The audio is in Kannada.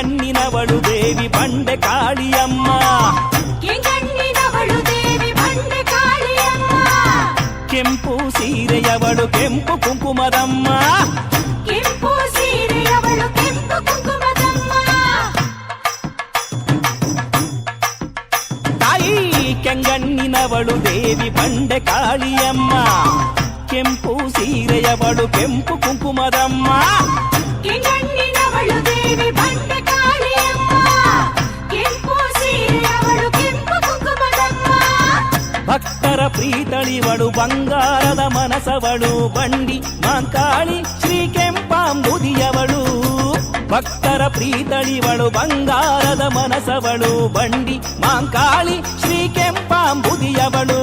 ಕೆಂಗಣ್ಣಿನವಳು ದೇವಿ ಬಂಡೆ ಕಾಳಿಯಮ್ಮ. ಕೆಂಗಣ್ಣಿನವಳು ದೇವಿ ಬಂಡೆ ಕಾಳಿಯಮ್ಮ. ಕೆಂಪು ಸೀರೆಯವಳು ಕೆಂಪು ಕುಂಕುಮದಮ್ಮ. ಕೆಂಪು ಸೀರೆಯವಳು ಕೆಂಪು ಕುಂಕುಮದಮ್ಮ. ತಾಯಿ ಕೆಂಗಣ್ಣಿನವಳು ದೇವಿ ಬಂಡೆ ಕಾಳಿಯಮ್ಮ. ಕೆಂಪು ಸೀರೆಯವಳು ಕೆಂಪು ಕುಂಕುಮದಮ್ಮ. ಕೆಂಗಣ್ಣಿನವಳು ದೇವಿ ಬಂಡೆ ಕಾಳಿಯಮ್ಮ. ಕೆಂಪು ಸೀರೆಯವಳು ಕೆಂಪು ಕುಂಕುಮದಮ್ಮ. ಭಕ್ತರ ಪ್ರೀತಳಿವಳು ಬಂಗಾರದ ಮನಸವಳು ಬಂಡಿ ಮಾಂಕಾಳಿ ಶ್ರೀ ಕೆಂಪಾಂಬುದಿಯವಳು. ಭಕ್ತರ ಪ್ರೀತಳಿವಳು ಬಂಗಾರದ ಮನಸವಳು ಬಂಡಿ ಮಾಂಕಾಳಿ ಶ್ರೀ ಕೆಂಪಾಂಬುದಿಯವಳು.